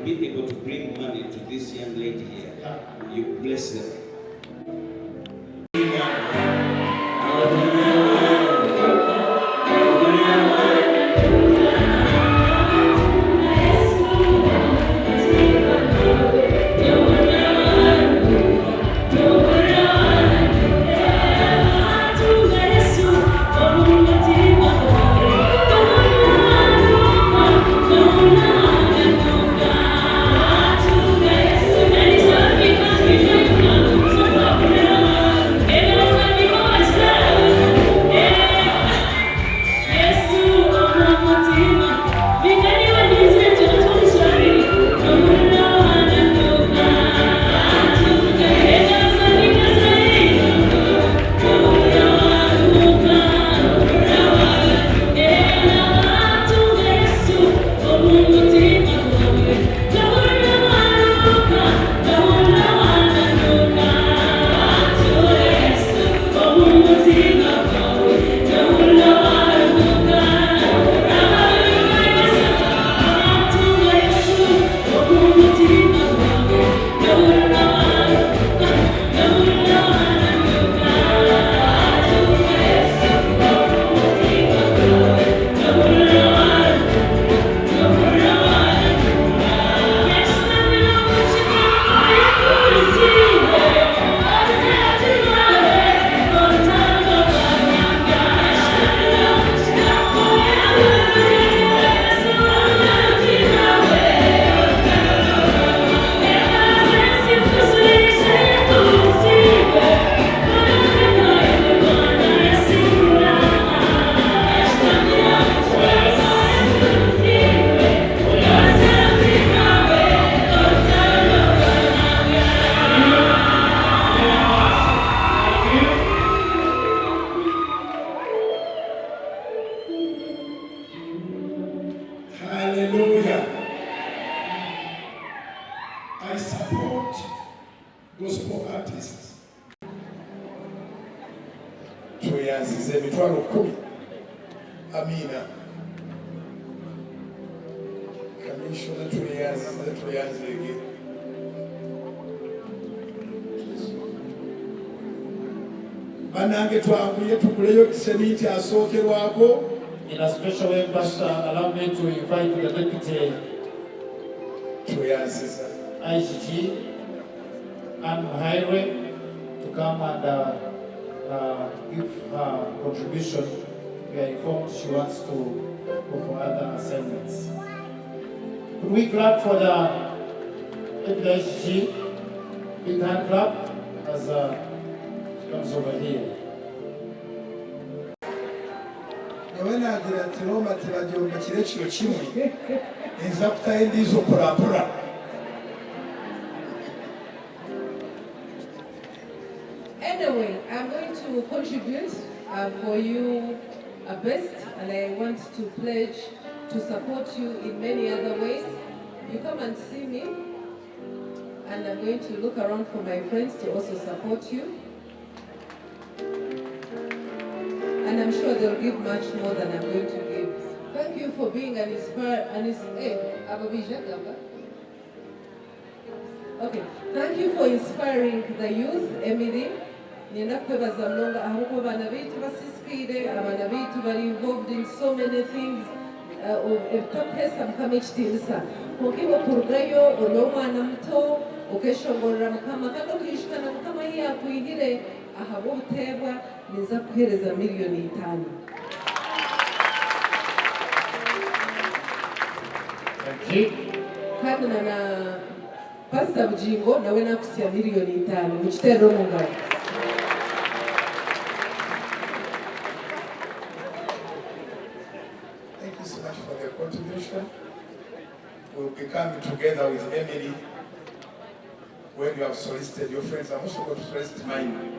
be able to bring money to this young lady here, you bless them. Hallelujah. I support gospel artists. Tuyanzize emitwalo 10. Amina. Kamishona tuyanzige. Banange twakuye tukuleyo kisemiti asookerwako. In a special way, Pastor, allow me to invite the Deputy IGG and Highway to come and give her contribution. We are informed she wants to go for other assignments. Could we clap for the IGG? Big hand clap as she comes over here. When I did a Roma Tilajo Machirech Chimney, is up time this opera. Anyway, I'm going to contribute for you a best, and I want to pledge to support you in many other ways. You come and see me, and I'm going to look around for my friends to also support you. And I'm sure they'll give much more than I'm going to give. Thank you for being an Okay, thank you for inspiring the youth, Emily. Ninakwebaza mnonga ahuko bana bitu basiskire, abana bitu bari involved in so many things. Ebitapesa mkamechitisa. Kukibo kurugayo olomwana muto okeshongorera mukama kandi okishikana mukama yakwihire ahabotebwa niza kuhereza $5 million. Thank you. Kandi na Pastor Bujingo nawe nakusya $5 million mu kitero mungalo. Thank you so much for the contribution. We'll be coming together with Emily when you have solicited your friends. I'm also going to solicit mine.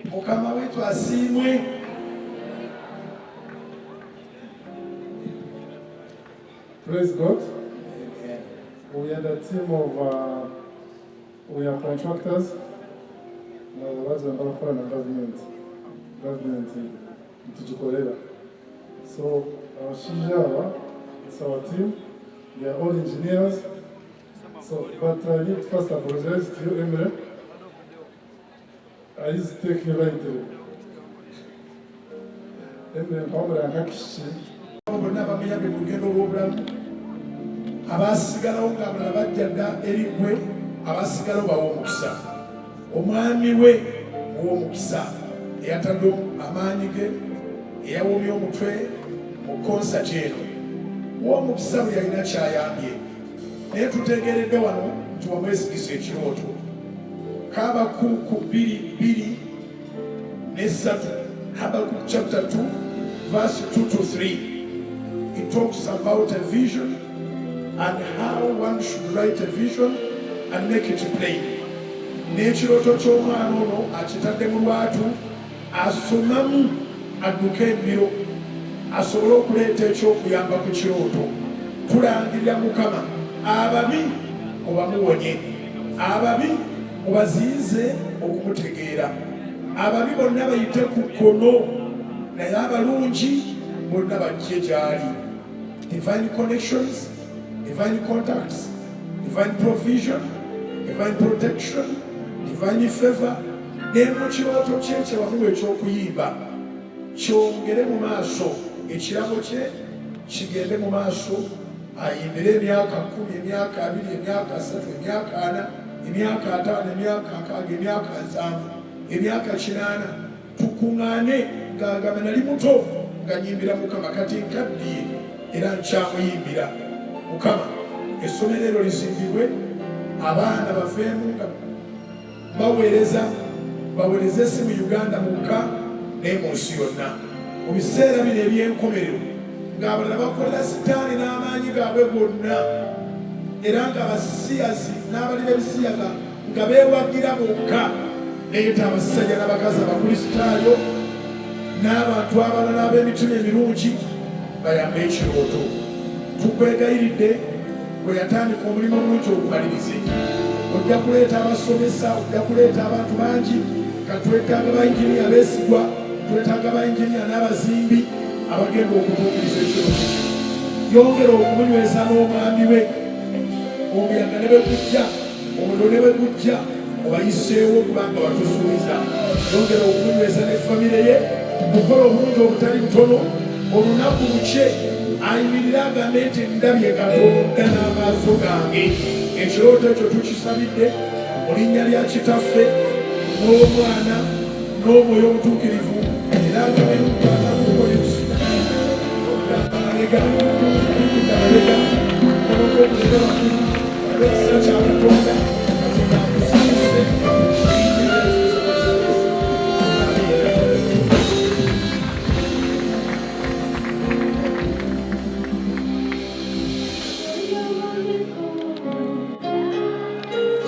Mukama wetu asimwe. Praise God. Amen. We are the team of, we are contractors. Now, what's the number for the government? So, Shijawa, it's our team. they are all engineers. So, but I need to first apologize to you, Emre. I used to take you lightly. Emre, Pamela, Hakishi. Bonna bamuyambe mu lugendo lw'obulamu abaasigalawo ng'abalala bajja dda eri ggwe abaasigalawo bawa omukisa omwami we ow'omukisa eyatadde amaanyi ge eyawomya omutwe mu konsati eno w'omukisa bwe yalina kyayambye naye tutegeeredde wano nti wamwesigisa ekirooto Habakuku 2:2-3 Habakkuk chapter 2 verse 2-3. It talks about a vision and how one should write a vision and make it plain. N'ekirooto ky'omwana ono akitadde mu lwatu asomamu adduke embiro asobole okuleeta ekyokuyamba ku kirooto. Tulangirira Mukama ababi obamuwonye, ababi obaziyize okumutegeera, ababi bonna bayite ku kkono naye abalungi bonna bajje gy'ali. Divine connections, divine contacts, divine provision, divine protection, divine favor. Ne mu kirooto kye kye wamuwa eky'okuyimba kyongere mu maaso, ekirabo kye kigende mu maaso, ayimbire emyaka 10, emyaka 2, emyaka 3, emyaka 4, emyaka 5, emyaka 6, emyaka 7, emyaka 8. Tukuŋŋaane ng'agamba nali muto nga nyimbira Mukama, kati nkaddiye era nkyamuyimbira Mukama. Essomero eryo lizimbibwe, abaana baveemu nga baweereza si mu Uganda mukka naye mu nsi yonna. Mu biseera bino eby'enkomerero ng'abalala bakolera sitaani n'amaanyi gaabwe gonna, era ng'abasiyazi n'abali b'ebisiyaga nga beewagira bokka. Leeta abasajja n'abakazi abakristaayo n'abantu abalala ab'emitima emirungi bayambe ekirooto. Tukwegayiridde bwe yatandika omulimu omulungi ogumalirize. Ojja kuleeta abasomesa, ojja kuleeta abantu bangi. Katwetaaga bayinginiya beesigwa, twetaaga bayinginiya n'abazimbi abagenda okutuukiriza ekirooto kye. Yongera okumunyweza n'omwami we, omuyaga ne bwe gujja, omuliro ne bwe gujja, obayiseewo kubanga batusuubiza. Yongera okumunyweza ne famire ye, mukola obulungi obutali butono. Olunaku lukye ayimirira agambe nti ndabye Katonda n'amaaso gange. Ekirooto ekyo tukisabidde mu linnya lya Kitaffe n'Omwana n'Omwoyo Omutuukirivu, era ng'abayumbaana kukolesi abalega ab'ekisa kya Katonda Katonda amusirise.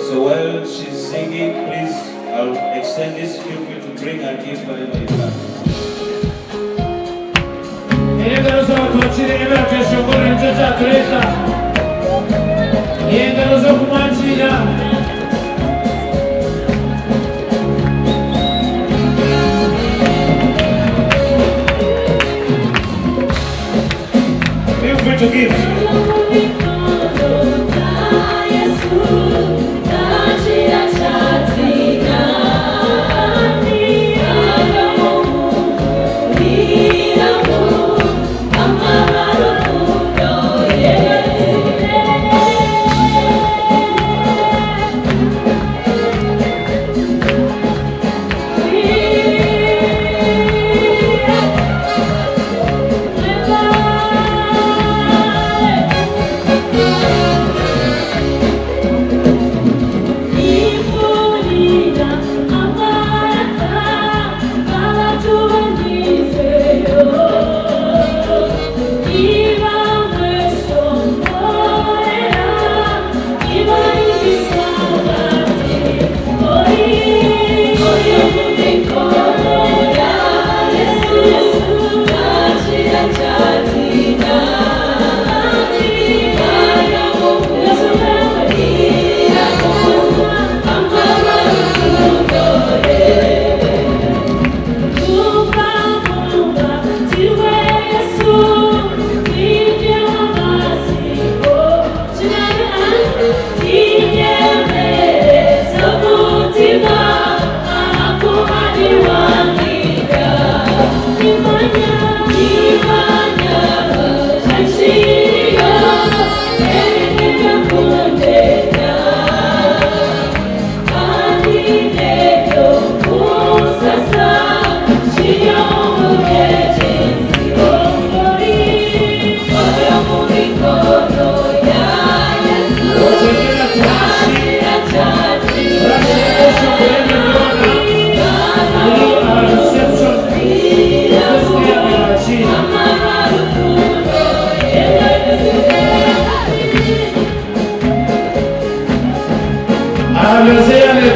So while she's singing, please, I'll extend this. Feel free to bring and give whatever you have. Engalo z'abatwakire ebyatweshongora nicyo kyatuleeta. Engalo z'okumwakirira. Feel free to give.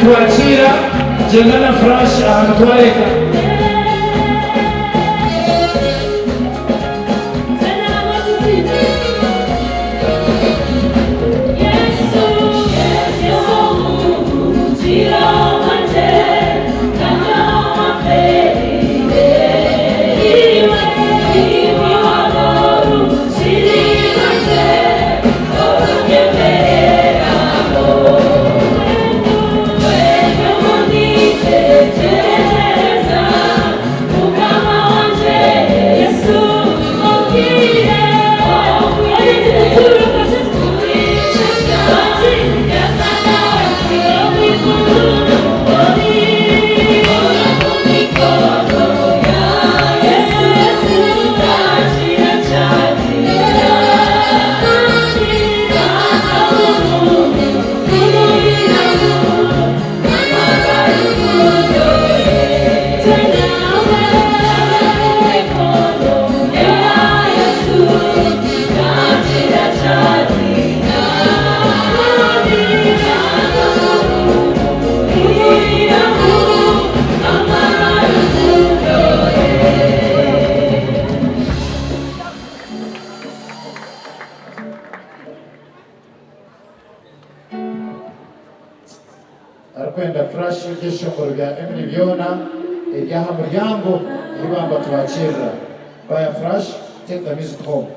tuachira jengana fresh anatwareka arakwenda fresh ibyishongoro bya Emily Byona iryaha muryango ibamba tubakira baya fresh take the music home.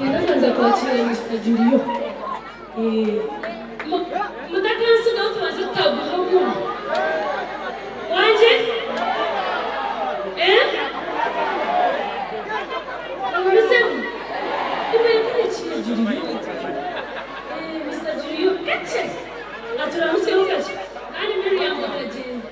Yanaanza kuachia Mr. Julio. Mutakansi na tuanze kutabuka. Wanje? Msemu. Kumekuwa chini Julio. Mr. Julio kache. Aturamusi ukache. Ani mimi yangu tajeni.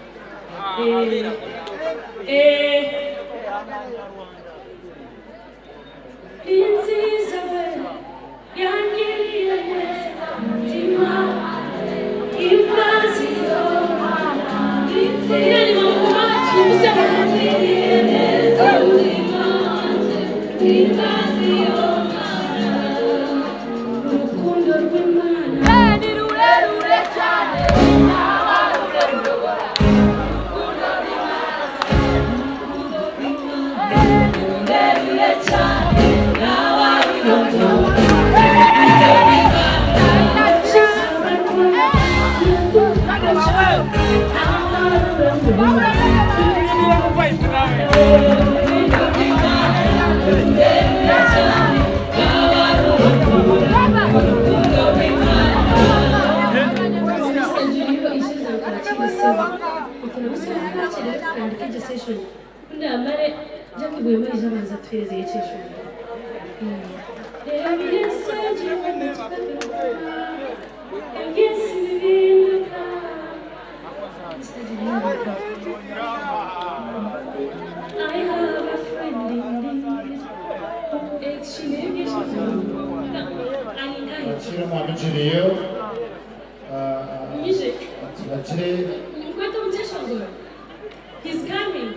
He's coming.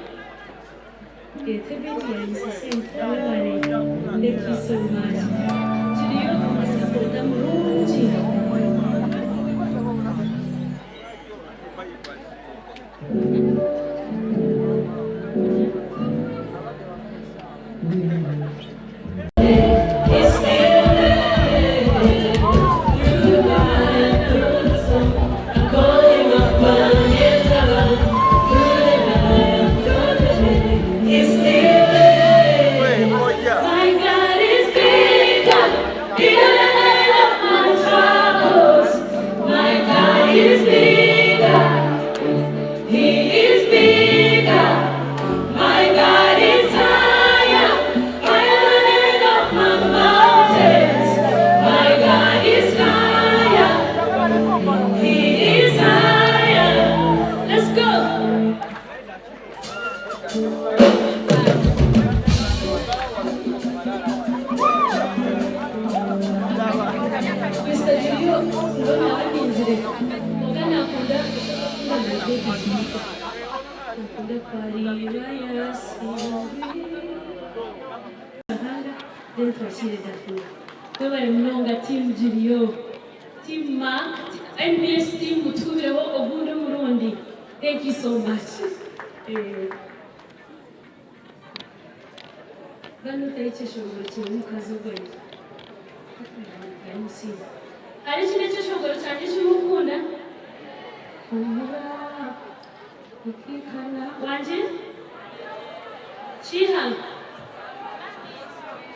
Thank you so much. Julio, masipota mrunji. Team Julio, Team Mark, NBS Team Mutureho Obundo Murundi. Thank you so much. Bano taicheshongoro chimukazogoyi. Ari chine cheshongoro chanje chimukunda. Omura ukikana wanje chiha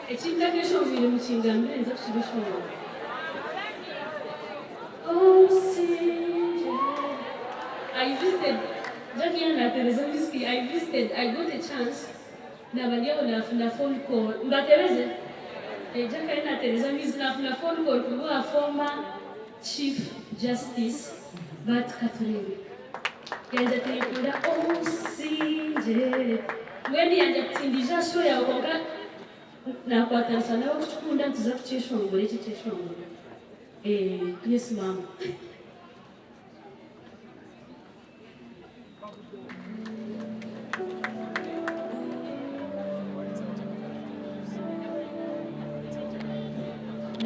echinga keshongire muchinga mbenza kuchibishongoro. Oh sinje I visited Jackie and Teresa Whiskey. I visited. I got a chance. Nabalia na phone call. Mbatereze. Jackie and Teresa Whiskey na phone call to a former Chief Justice Bat Katurebe. Yanja telefona oh sinje. Mweni yanja tindija show ya okonga na kwa Tanzania kuchukunda ntiza kucheshongore chicheshongore. Yes ma'am.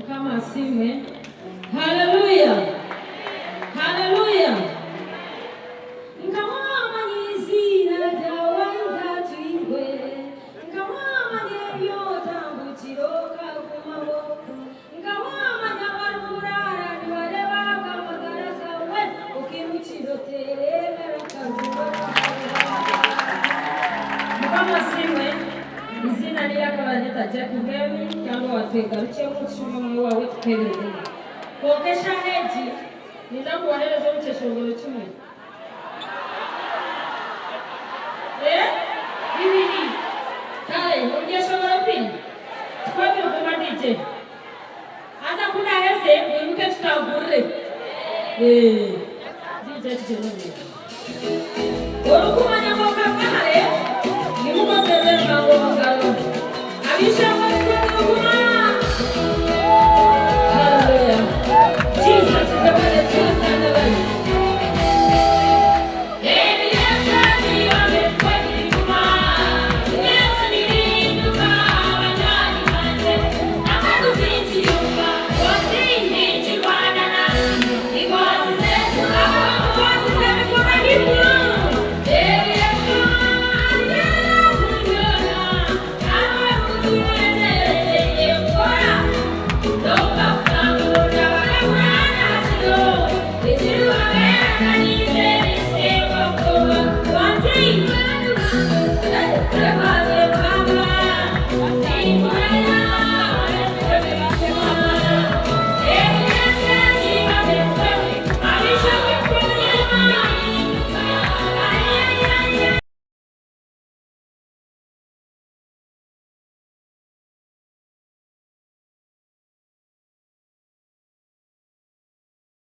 Kama asiwe. Hallelujah. Hallelujah. Nkamama nyizina jawaida tuiwe. Nkamama nyeyota mbuchiroka kumabo. Nkamama nyabarurara niwareba kama garaka we. Ukimuchirote meraka. masimwe izina liyakabaneta Jack Ngemi cyangwa wategarukiye mu cyuma wawe tukereye kokesha heji ninakuwahereza mcheshongoro chumwe bibiri kale ungeshongoro pili tukwabe ukumandije hata kuna hese mwimuke tutagurre DJ Orukuma